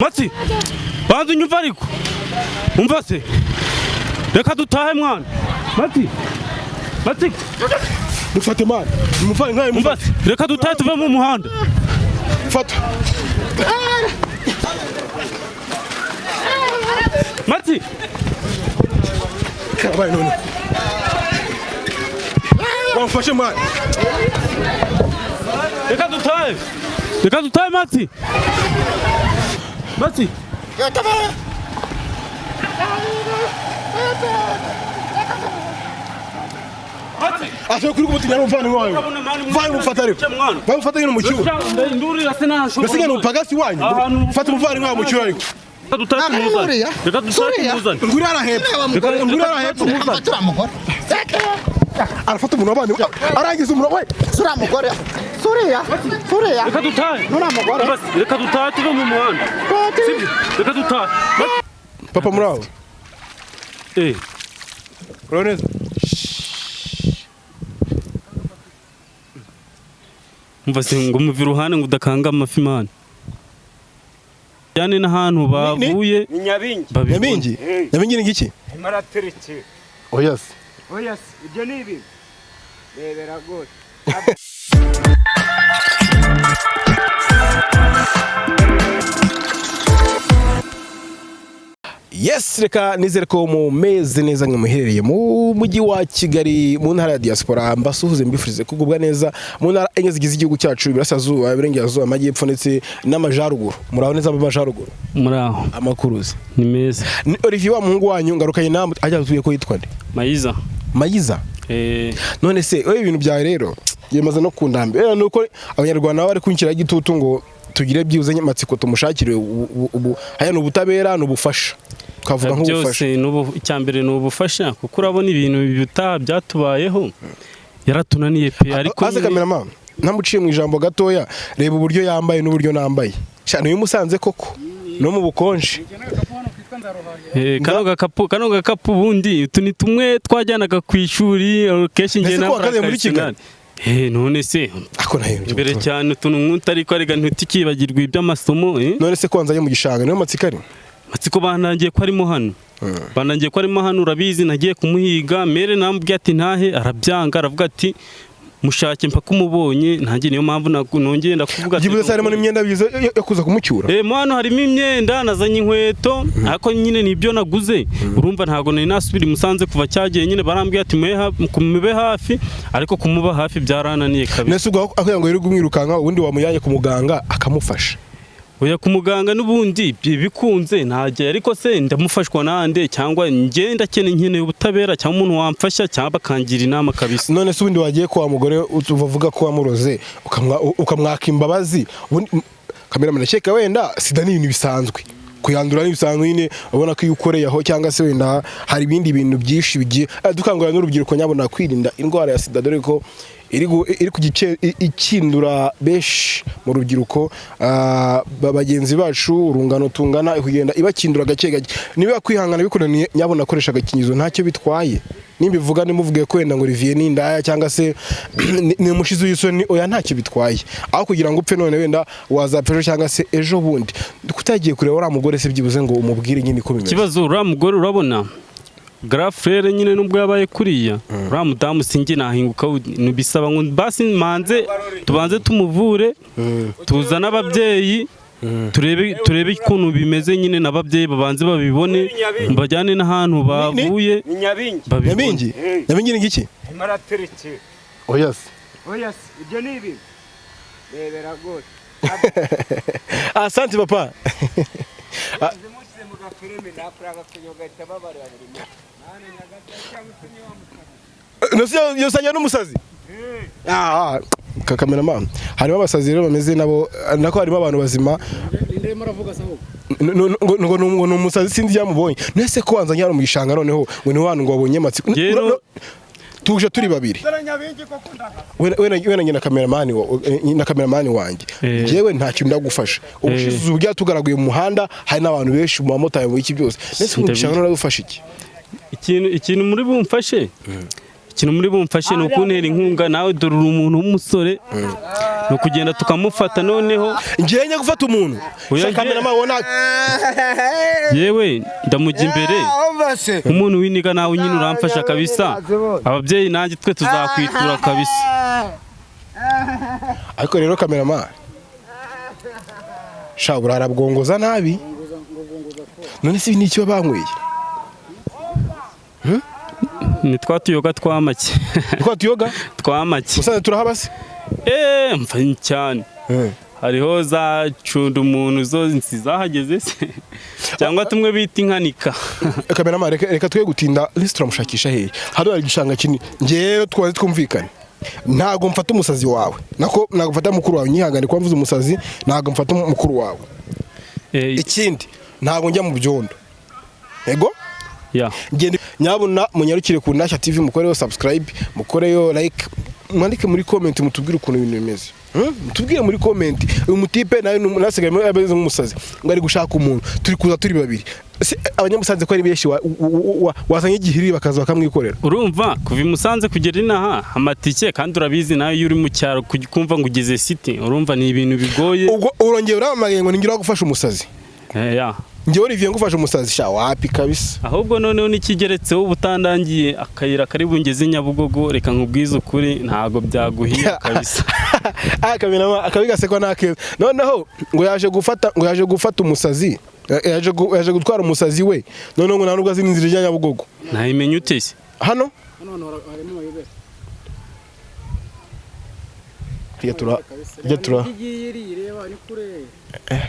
Mati, banza unyumva ariko. Umva se. Reka dutahe mwana. Mati. Mufate mwana. Mufate nkaye mufate. Reka dutahe tuve mu muhanda. Fata. Mati. Kabaye none. Wamfashe mwana. Reka dutahe Mati. Mati. Acho kuri kubutinya n'umuvana wawe. Vai mufata rero. Vai mufata nyine mu cyuho. Ndurira senasho. Mbese nyine upagasi wanyu. Fata umuvana wawe mu cyuho ariko. Reka dutahe muzane. Nguri arahepfo. turamugore. Arafata umuntu wabandi. Arangiza umuntu we. Turamugore. Suriya. Reka dutahe. Nuramugore. Reka dutahe tuve mu muhanda. Reka dutahe. Papa muraho. Roneza. Umva se ngo muvi ruhane ngo udakanga amafi man. Cyane n'ahantu bavuye. Ni Nyabingi. Nyabingi ni ngiki? Maratereke. Oyas. Ibyo ni ibi. Rebera gose. Yes, reka nizere ko mumeze neza muherereye mu mujyi wa Kigali mu ntara ya diaspora mbasuhuze mbifurize kugubwa neza mu ntara enye zigize igihugu cyacu birashazuba birengerazuba amajyepfo ndetse n'amajaruguru muraho neza mu majaruguru muraho amakuruzi ni meza Olivier wa muhungu wanyu ngarukanye namwe ajya tuye ko yitwa nde Mayiza none se oye ibintu bya rero yemaze no kundambe nuko abanyarwanda bari kunkira gitutu ngo tugire byibuze nyamatsiko tumushakire haya no butabera no bufasha kavuga nk'ubufasha icyambere no bufasha kuko urabona ibintu bitaha byatubayeho yaratunaniye pe ariko aze cameraman ntamuciye mu ijambo gatoya reba uburyo yambaye n'uburyo nambaye cyane uyu musanze koko no mu bukonje kano gakapu bundi tuni tumwe twajyanaga ku ishuri keshi nge na none se ako nayo imbere cyane utuntu nk'utariko arega ntutikibagirwa iby'amasomo none se kwanza yo mu gishanga niyo matsikari matsiko banangiye ko arimo hano urabizi nagiye kumuhiga mere nambwiye ati ntahe arabyanga aravuga ati mushake mpaka umubonye ntangiye niyo mpamvu nongeye ndakuvuga ati gibuze sarimo n'imyenda bize yo kuza kumucyura hano harimo imyenda nazanye inkweto ariko nyine nibyo naguze urumva ntago nari nasubira musanze kuva cyagiye nyine barambwiye ati mube hafi ariko kumuba hafi byarananiye kabisa nese ubwo aho ngo yiri kumwirukanka ubundi wamujyanye ku muganga akamufasha oya ku muganga n'ubundi bikunze ntajye ariko se ndamufashwa nande cyangwa ngenda nkeneye ubutabera cyangwa umuntu wamfasha cyangwa bakangira inama kabisa none se ubundi wagiye kwa mugore uvuga ko wamuroze ukamwaka imbabazi kameraman cyeka wenda sida ni ibintu bisanzwe kuyandura n'ibisanzwe nyine ubona ko ukoreye aho cyangwa se wenda hari ibindi bintu byinshi bigiye dukangurira n'urubyiruko nyabona kwirinda indwara ya sida dore ko iri ku gice ikindura benshi mu rubyiruko bagenzi bacu urungano tungana kugenda ibakindura gake gake niba kwihangana bikoraniye nyabona akoresha agakinizo ntacyo bitwaye nimbivuga nimuvuge ko wenda ngo Olivier ni indaya cyangwa se ni mushizo y'isoni oya ntacyo bitwaye aho kugira ngo upfe none wenda wazapfejo cyangwa se ejo bundi kutagiye kureba ura mugore se byibuze ngo umubwire nyine ko bimeze kibazo ura mugore urabona Grafrere nyine nubwo yabaye kuriya ura mudamu singi nahinguka bisaba ngo basi manze tubanze tumuvure tuzana ababyeyi turebe ikuntu bimeze nyine n'ababyeyi babanze babibone mbajyane n'ahantu bavuye Nyabingi ni ngiki Maratereke Oyas ibyo ni ibi rebera gose asante papa yosanya n'umusazi cameraman harimo abasazi rero bameze nabo nako harimo abantu bazima ngo n'umusazi sinzi yamubonye nese ko wanza nyaro mu gishanga noneho ngo ni wantu ngo wabonye matsiko tuje turi babiri wena nyina cameraman wanjye jewe nta kintu ndagufasha ubushize ubya tugaraguye mu muhanda hari n'abantu benshi mu mamota mu iki byose nese mu gishanga none gufasha ikintu muri bumfashe ikintu muri bumfashe no kuntera inkunga nawe dore umuntu w'umusore no kugenda tukamufata noneho ngiye gufata umuntu Oya, kamera mabona yewe ndamujya imbere umuntu winiga nawe nyine uramfasha kabisa ababyeyi nanjye twe tuzakwitura kabisa ariko rero kamera sha burara bwongoza nabi none si n'icyo banyweye ni twatuyoga twamake ko tuyoga twamake musanze turahabase mfa cyane hariho za cunda umuntu zo nzahageze se cyangwa tumwe bita inkanika kamera reka twe gutinda resitora mushakisha hehe hano ari gishanga kinini ngewe twaze twumvikane ntago mfata umusazi wawe nako ntago mfata mukuru wawe nyihangane kwa mvuze umusazi ntago mfata mukuru wawe ikindi ntago njya mu byondo yego ya ngende nyabona munyarukire ku INTASHYA TV mukoreyo subscribe mukoreyo like mwandike muri comment mutubwire ukuntu ibintu bimeze mutubwire muri comment uyu mutipe nawe nasigaye abeze nk'umusazi ngo ari gushaka umuntu turi kuza turi babiri abanyamusanze ko ari benshi wasanye igihiri bakaza bakamwikorera urumva kuva Musanze kugera inaha amatike kandi urabizi nawe iyo uri mu cyaro kumva ngo ugeze city urumva ni ibintu bigoye ubwo urongeye uramamaye ngo ningira gufasha umusazi ya ngiye Olivier ngufasha umusazi sha wapi kabisa ahubwo noneho nikigeretseho ubutandangiye akayira kari bungeze Nyabugogo reka nkubwize ukuri ntago byaguhiye kabisa kamera akabigasekwa nakeza noneho ngo yaje gufata umusazi yaje gutwara umusazi we noneho ngo ntanubwo azi inzira ijya Nyabugogo ntayimenye utese hano tura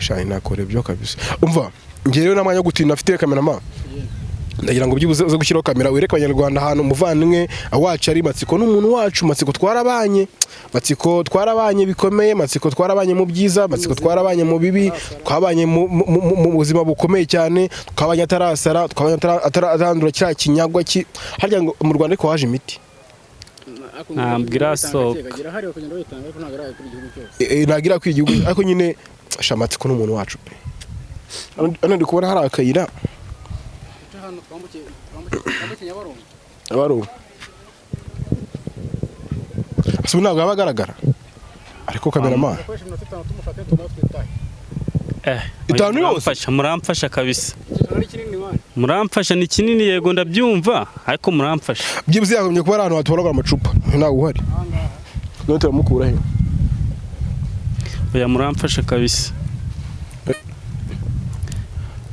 shani nakore byo kabisa umva ngiye rero namanya gutinda afite kamera ndagira ngo byibuze zo gushyiraho kamera wereka abanyarwanda ahantu umuvandimwe wacu ari Matsiko n'umuntu wacu Matsiko twarabanye bikomeye Matsiko twarabanye mu byiza Matsiko twarabanye mu bibi twabanye mu buzima bukomeye cyane twabanye atarasara twabanye atarandura kira kinyagwa harya ngo mu Rwanda ko haje imiti ntabwira soka nagira kwigihugu ariko nyine Matsiko n'umuntu wacu pe ano ndi kubona hari akayira Abaru Asu ntabwo abagaragara ariko kamera itanu yose muramfasha kabisa muramfasha ni kinini yego ndabyumva ariko muramfasha byibuze yagomye kuba ahantu hatwaraga amacupa ntawe uhari none turamukura he oya muramfasha kabisa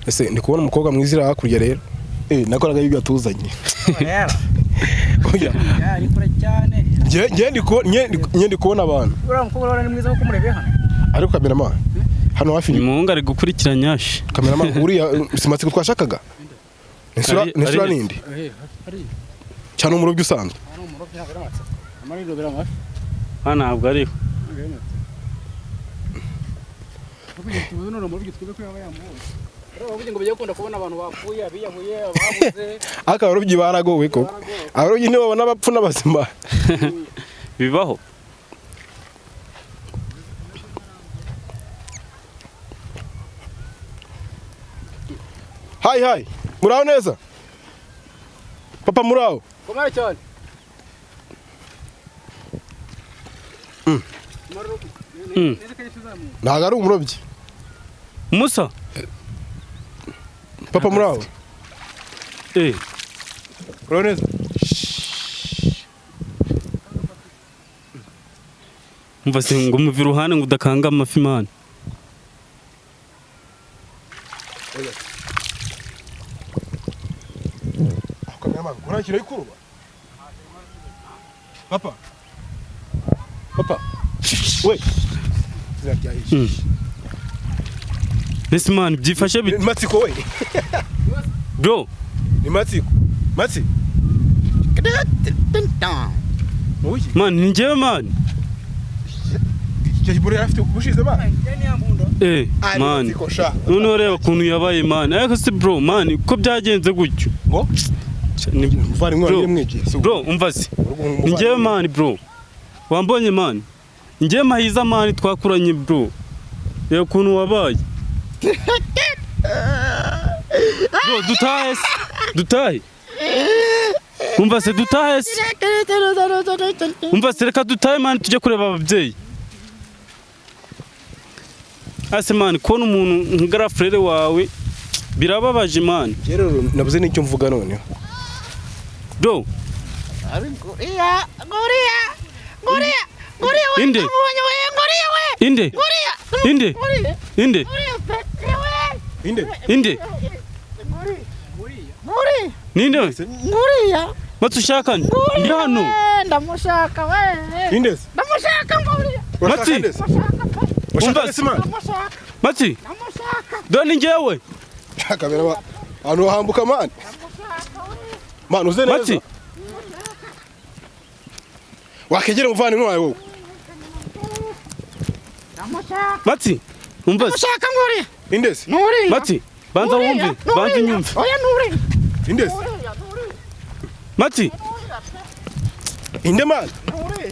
ese ndi kubona umukobwa mwizira hakurya rero nakoraga ibyo atuzanye oya ndi kubona abantu ariko kamera hano hafi umuhungu ari gukurikiranya yashi kamera uriya Matsiko twashakaga nisura nindi cyane umurobyi usanzwe ntabwo ariho aka abarobyi baragowe koko abarobyi nibo babona abapfu n'abazima bibaho hayi muraho neza papa muraho komara cyane ntago ari umurobyi Musa papa muraho muraho neza umva se ngo muvi ruhane ngo udakanga amafi man urakira ikuruba papa we Ese man byifashe bite Matsiko we bro ni Matsiko man ni njyewe man Jiburi afite ubushize man man none ureba ukuntu yabaye man ariko se bro man ko byagenze gutyo ngo bro umva se njyewe man bro wambonye man njyewe mahiza man twakuranye bro reba ukuntu wabaye bro dutahe umva se dutahe umva se reka dutahe man tujye kureba ababyeyi ase man kubona umuntu ngara frere wawe birababaje man. Rero nabuze n'icyo mvuga none. Bro. Nguriya. Inde. Inde. Inde. Inde. Inde. Ninde? Nguriya. Matushaka ndi hano. Ndamushaka we. Inde. Ndamushaka nguriya. Mati. Ndamushaka. Mati. Ndamushaka. Doni njewe. Kamera ba. Anu hambuka man. Man uze neza. Mati. Wakegera muvani nkwaye wowe. Ndamushaka. Mati. Umva. Ndamushaka nguriya. Inde. Nguriya. Mati. Banza wumve. Banza nyumve. Oya nguriya. Inde. Mati. Inde man.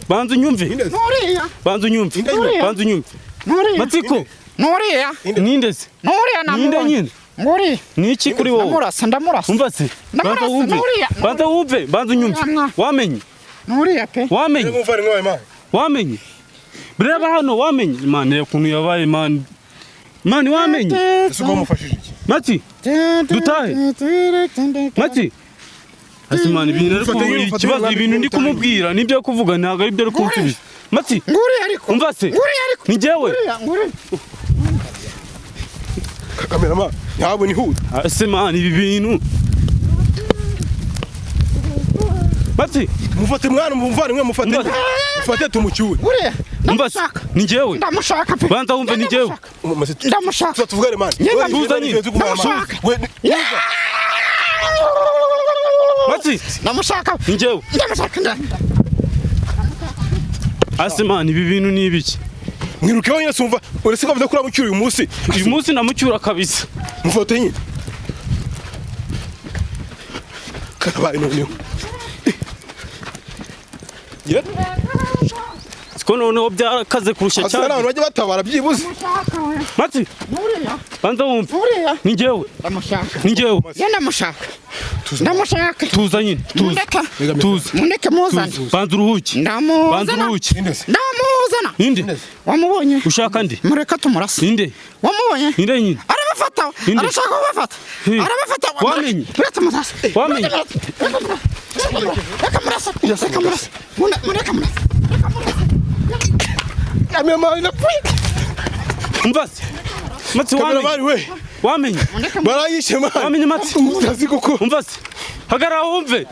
Banza nyumve. Inde. Nguriya. Banza nyumve. Nguriya. Banza nyumve. Nguriya. Matiko. Nguriya. Ninde se? Nguriya Ninde nyine? Nguriya. Niki kuri wowe? Ndamurasa. Umva se. Banza wumve. Banza wumve. Banza nyumve. Wamenye. Nguriya pe. Wamenye. Muvani nkwaye man. Wamenye. Breba hano wamenye. Man ukuntu yabaye man. Man wamenye. Ese uko mufashije iki? Mati. Dutahe. Mati. Ase man ibintu ariko ikibazo ibintu ndi kumubwira nibyo kuvuga ntago ari byo ari kunsubiza. Mati. Nguriya ariko. Umva se. Nguriya ariko. Ni jewe. Nguriya. Kamera man. Ntabwo ni huda. Ase man ibi bintu. Mati. Mufate mwana muvani nkwe mufate. Mufate tumucyure. Nguriya. Umva se. Ni jewe. Ndamushaka pe. Banza wumve ni jewe. Ndamushaka. Tuvugane man. Ndamushaka. Mati. Ndamushaka. Ni jewe. Ndamushaka. Ase man ibi bintu ni ibiki? Mwiruke wonyine sumva. Uretse ko bavuze kuri amucyura uyu munsi. Uyu munsi namucyura kabisa. Mufate nyine. Karabaye noneho. Ye? Siko noneho byarakaze kurusha Asa cyane. n'abantu bajya batabara byibuze. Mati. Nguriya. Banza wumve. Nguriya. Ni jewe. Ndamushaka. Ni jewe. Ndamushaka. Ndamushaka. Tuza nyine. Tuza. Tuza. Mundeke muzana. Banza uruhuki. Banza Ndamuzana. uruhuki. Ndamuzana. Inde. Wamubonye? Ushaka ndi. Mureka tumurasa. Inde. Wamubonye? Inde nyine. Arabafata. Inde. Arashaka kubafata. He. Arabafata. Wamenye. Mureka murasa. Wamenye. Reka murasa. Reka murasa. Mureka murasa. Kamera man. Umva se. Mati Kamera man wamenye. we. Wamenye. Barayishe man. Wamenye Mati. Utazi kuko. Umva se. Hagara wumve.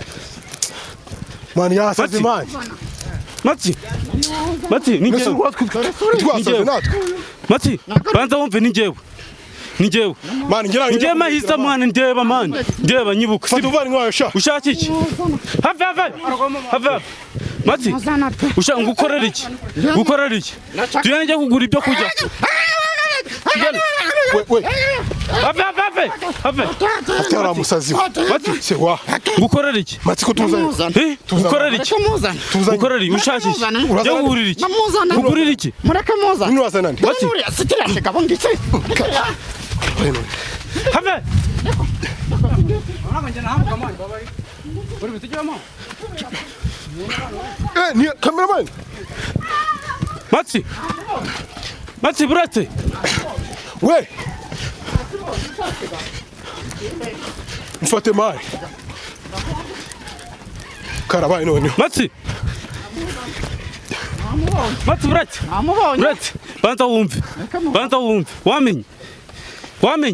Man yasaze man. Mati. Mati ni Nese jewe. twasaze natwe. Mati. Banza wumve ni jewe. Ni jewe. Man ngira ngo. Njye mahisa mwana ndeba man. Ndeba nyibuka. Fata uvani nkwaye sha. Ushaka iki? Have. Mati. Muzana pe. Ushaka ngukorera iki? Gukorera iki? Tuyanje kugura ibyo kurya. We. Have. Atara musazi. Mati. Se wa. Gukorera iki? Mati ko tuzanye. Eh? Gukorera iki? Reka muzana. Gukorera iki? Ushaka iki? Urazana. Jya gurira iki? Ndamuzana. Gurira iki? Mureka muzana. Nini wazana ndi? Mati. Nguriya sitira shaka bongitse. Have. Ni kamera man. Mati burate. We. Mfate man. Karabaye none. Mati burate. Amubonye. Burate. Banza wumve. Wamenye.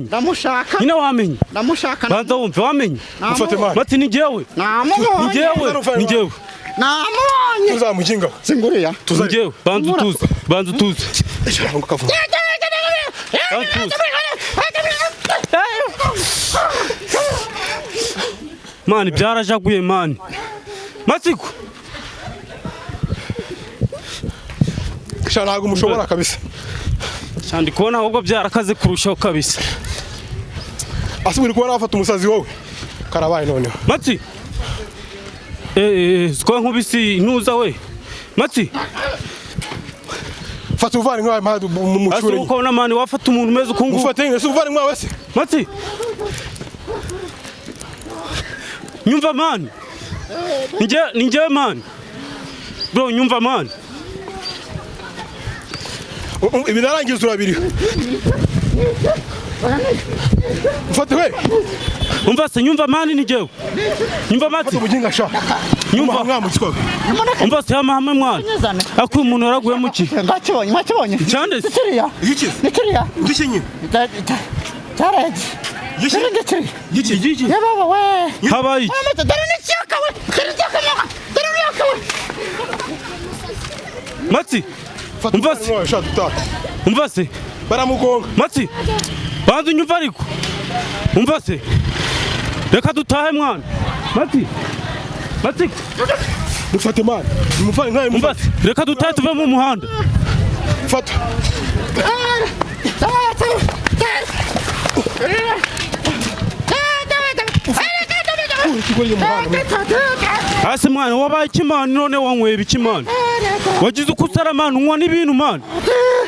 Ndamushaka. Nyina wamenye. Ndamushaka. Banza wumve wamenye. Mfate man. Mati ni jewe. Namubonye. Ni jewe. Namubonye. Tuzamukinga. Singuriya. Ni jewe. Banza utuze. Ngo kavuga. Mani byarajaguye mani. Matiko. Ntabwo mushobora kabisa. Cyandi kubona ahubwo byarakaze kurushaho kabisa. Asubira kubona afata umusazi wowe. Karabaye noneho. Mati. Siko nkubisi ntuza we. Mati. Fata uvani nkwaye mpadu mu mucure. Asuko ukabona mani wafata umuntu umeze ukungu. Ufate ngese uvani nkwawe se. Mati. Nyumva mani. Ninjye mani. Bro nyumva mani. ibi narangiza urabiri mfate we umva se nyumva mani ni jewe nyumva mati umuginga sha nyumva mwamukiko umva se amahame mwana akuye umuntu yaraguye mu ki mwakibonye cyande iki nikiriya iki nyine cyaraje iki ya baba we habaye dore n'icyaka we dore n'icyaka we mati umva se sha tutaka umva se baramugonga mati banza unyumva ariko umva se reka dutahe mwana mati mufate mwana mufate nkaye umva se reka dutahe tuve mu muhanda fata hasi mwana wabaye ikimana none wanyweye ikimana wagize uko usara mwana unywa n'ibintu mwana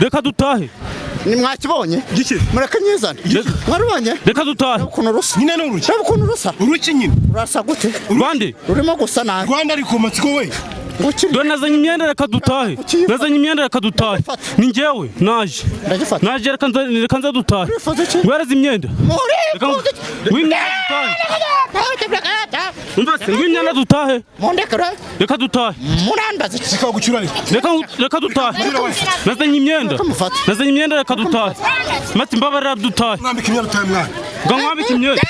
reka dutahe ni mwakibonye gike murakanyizana mwarubonye reka dutahe ukuntu rusa nyine n'uruki reba ukuntu rusa uruki nyine urasa gute rwande rurimo gusa nabi Rwanda ariko matsiko we dore nazanye imyenda reka dutahe nazanye imyenda reka dutahe ni njyewe naje ndagifata naje reka nza dutahe wereze imyenda umva se ngw'imyenda dutahe mundekere reka dutahe murandaze zikagucyura reka dutahe nazanye imyenda reka dutahe mati mbabarira dutahe mwambika imyenda utaye mwana ngo mwambike imyenda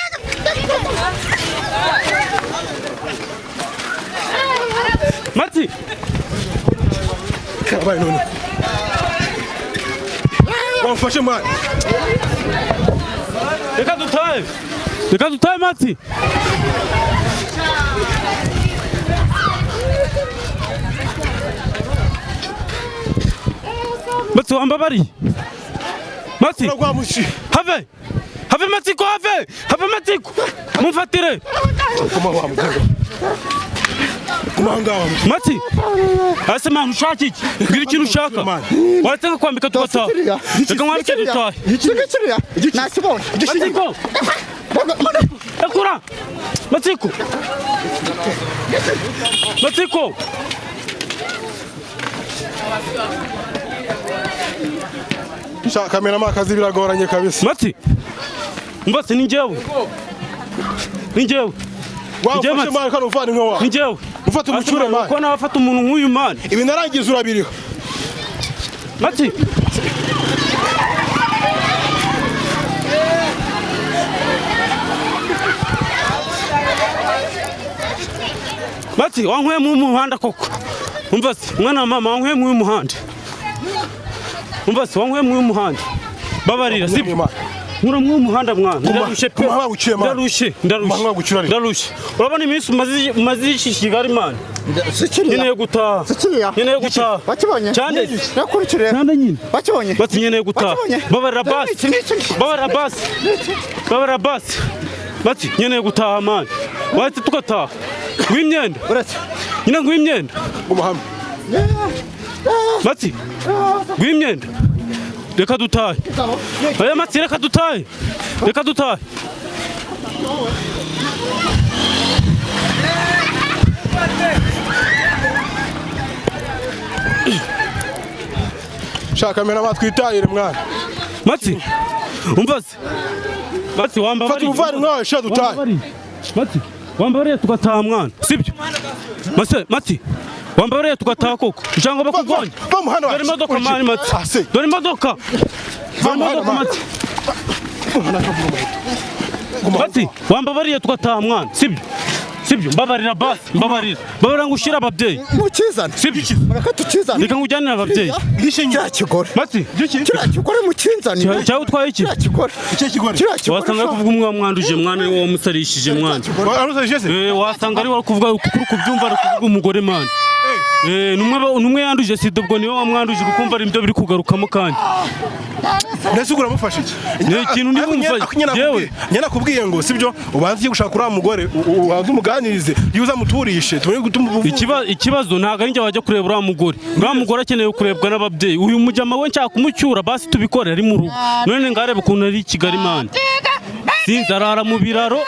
mati kabaye none wamfashe mwana reka dutahe mati mati wambabariye mati have matiko have matiko mumfatire mati ase mwana ushaka iki mbwira ikintu ushaka waratanga kwambika tugataha reka mwambike dutahe ikiriya nakibonye matiko ekura matiko shaka kamera akazi biragoranye kabisa mati umva se ni njyewe wamfashe mwana kandi uvana inka wawe ni njyewe ufata umucure mwana ko nawe afata umuntu nk'uyu mwana ibi narangiza urabiriho mati mati wanyweye mu muhanda koko umva se mwana wa mama wanyweye mu muhanda umva se wanyweye mu muhanda babarira sibyo nkura mu muhanda mwana ndarushe pe ndarushe urabona iminsi umaze ishishiga mwana nkeneye gutaha wakibonye cyane nakurikire cyane nyine wakibonye bati nkeneye gutaha babarira basi bati nkeneye gutaha mwana wahita tugataha ngw'imyenda nyine ngw'imyenda umuhamya bati ngw'imyenda reka dutahe oya mati reka dutahe shaka kamera matwitahire mwana mati umva se mati wambabariye fata umuvani mwawe sha dutahe mati wambabariye tugataha mwana sibyo mati wambabariye tugataha koko ijambo bakugonye dore imodoka mani mati dore imodoka mati mati wambabariye tugataha mwana sibyo mbabarira basi mbabarira ngo ushire ababyeyi mukizana sibyo murakatukizana reka ngujyanire ababyeyi kiriya kigore mati kiriya kigore mukizana cyawe utwaye iki wasanga ari kuvuga umwe wamwanduje mwana ari wowe wamusarishije mwana wasanga ari wari kuvuga kuri kubyumva ari kuvuga umugore mwana numwe yanduje sida ubwo niwe wamwanduje ukumva ari ibyo biri kugarukamo kandi ndetse uramufasha iki ni ikintu ndi kumufasha yewe nyana kubwiye ngo sibyo ubanze ugiye gushaka uriya mugore ubanze umuganirize yuza muturishe tumenye gutuma ikibazo ntago ari njye wajya kureba uriya mugore akeneye kurebwa n'ababyeyi uyu mujama we nshaka kumucyura basi tubikore ari mu rugo none ngarebe ukuntu ari i Kigali mani sinzi arara mu biraro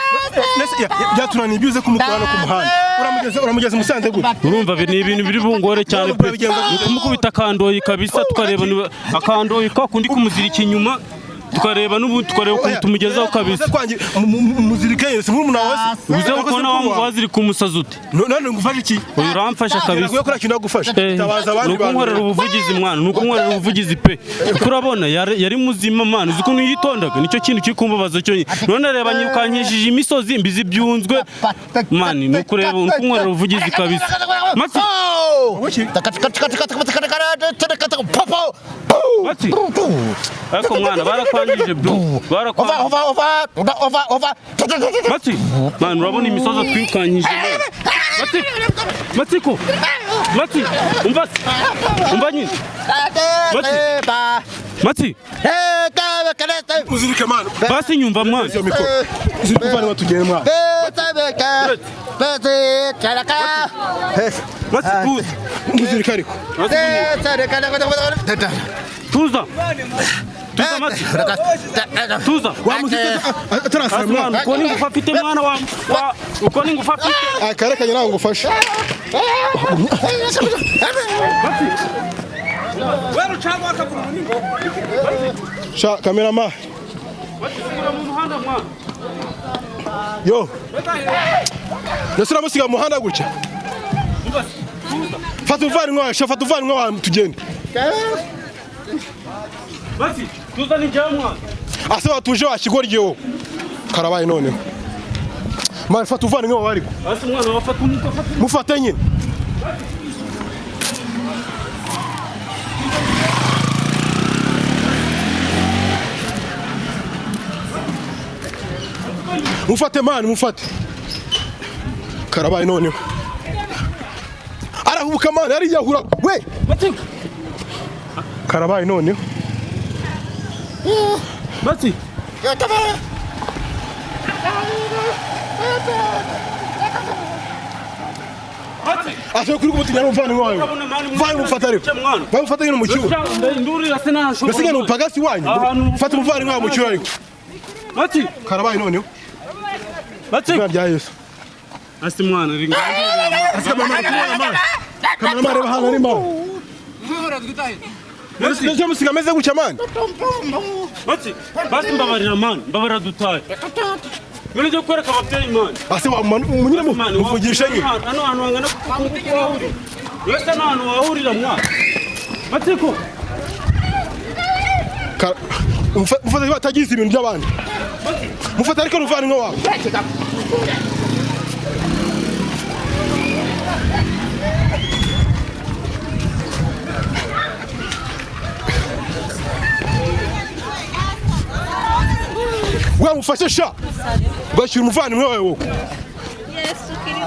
byatunaniye ibyo uze kumukora no ku muhanda uramugeze Musanze gute urumva ni ibintu biri bungore cyane pe kumukubita akandoyi kabisa tukareba akandoyi ka kundi kumuzirika inyuma tukareba n'ubundi tukareba ukuntu tumugezaho kabisa muzirikanye si muri munawasi uze ukona waziri kumusaza ute none ngufasha iki uyu uramfasha kabisa ugiye kora kintu gufasha tabaza abandi nuko nkorera ubuvugizi mwana nuko nkorera ubuvugizi pe kurabona yari muzima mwana uzi ukuntu yitondaga nicyo kintu kikumbabaza cyo none reba nyirukankishije imisozi mbizi byunzwe mani nuko reba nuko nkorera ubuvugizi kabisa mati mati ariko mwana barakwangije bro mati mwana urabona imisozi twikanyije mati umva nyine mati muzirike mwana basi nyumva mwana zirike mwana watugene mwana mati tuza muzirike ariko tuza mati tuza atarasara mwana uko ningufa afite mwana wa uko ningufa afite akarekanye nawe ngufasha wewe cyangwa akaguru ningo sha kamerama yo nasura musiga muhanda gutya fata uvani nwa tugende basi tuza ni jamwa ase watuje wakigorye wo karabaye none mara fata uvani nwa wariko basi mwana wafata mufate nyine mufate mani mufate karabaye none arahubuka mani ari yahura we karabaye none basi ase kuri kubutinya n'umvana wawe vaye mufata ariko vaye mufata nyine mu kibuga ndurira sinashoboye basiga no pagasi wanyu fata umuvana wawe mu kibuga ariko bati karabaye none bati bya Yesu asi mwana ringa kamera reba hano arimo Ndio musiga meze gutya mani basi mbabarira mani mbabarira dutaye None cyo kwereka ababyeyi mani ase munyine muvugisha nyine hano hangana kuwahurira wese hano wahurira mwana batiko mufata batagize ibintu by'abandi mufata ariko ruvana nko wawe mufashe sha ugashyira umuvandimwe wawe wowe Yesu Kristo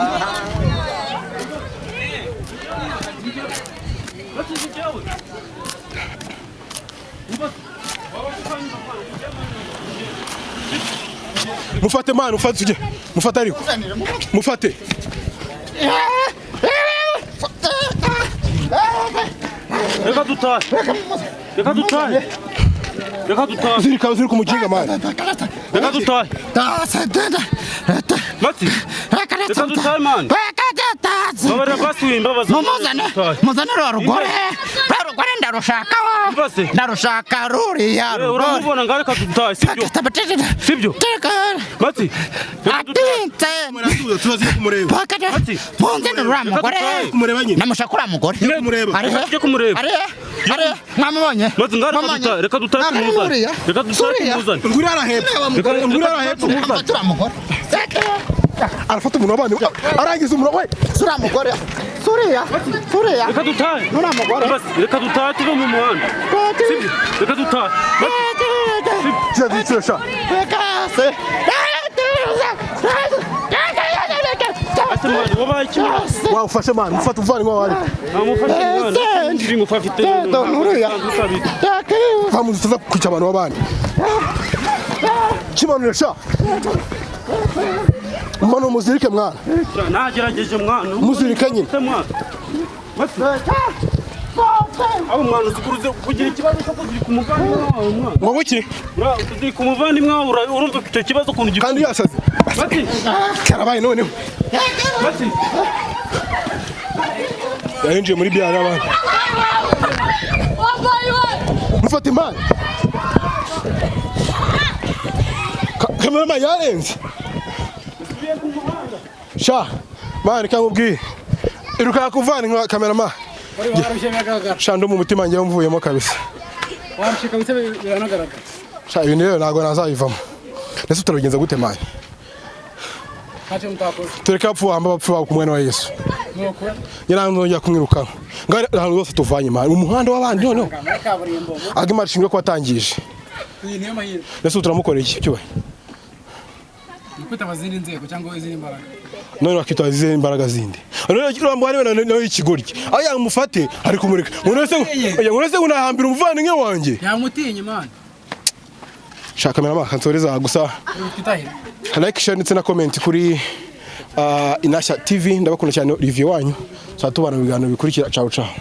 mufate mani ufate uje mufate ariko mufate reka dutahe ziri ku mujinga mani reka dutahe mati reka dutahe mani babarira basi wimbabaza muzane rugore ndarushaka ruriya rugore uramubona ngo reka dutahe sibyo mati atinze tubaziye kumureba munzane ruriya mugore kumureba nyine namushaka uriya mugore kumureba ujye kumureba arihe mwamubonye mati ngo reka dutahe tumuzane reka dutahe tumuzane nguri arahepfo uriya mugore arafata umuntu w'abandi arangiza umuntu we uriya mugore suriya reka dutahe uriya mugore reka dutahe tuve mu muhanda sibyo reka dutahe sha bekase asemani wabaye kimwe wafashe mani mufata umuvandimwe wawe amufashe mwana ndingo fafite nuriya vamuzi tuza kwica abantu w'abandi kimanure sha mwana muzirike mwana nagerageje mwana muzirike nyine abo mwana uzikuruze kugira ikibazo cyo kugira ku muvandimwe wawe mwana ngo buki kugira ku muvandimwe wawe urumva icyo kibazo kuntu gikora kandi yasaze bati karabaye noneho bati yarinjiye muri bya n'abandi mufata imana kameramani yarenze sha mani kamubwiye iruka kuvana nka kameramani sha ndo mu mutima ngiye mvuyemo kabisa Wamshika msebe biranagaragara. sha ibintu rero ntago nazabivamo ndetse turabigenza gute mani Haje mutakoze. tureka apfu wamba bapfu ba kumwe wa Yesu Nuko nyiranzo njya kumwiruka ngari ahantu hose tuvanye mani umuhanda w'abandi noneho kaburimbo. agimara shinga ko atangije Iyi niyo mahirwe. ndetse turamukorera iki cyubaye Kwita abazindi nzego cyangwa izindi mbaraga. none wakitwa izi imbaraga zindi none urambwari nawe ikigoryi aho yamufate ari kumureka none se unahambira umuvandimwe wanjye Yamutinye man. shaka kamera kansoreza gusa Twitahira. like share ndetse na comment kuri INTASHYA TV ndabakunda cyane review wanyu satubana mu biganiro bikurikira ciao ciao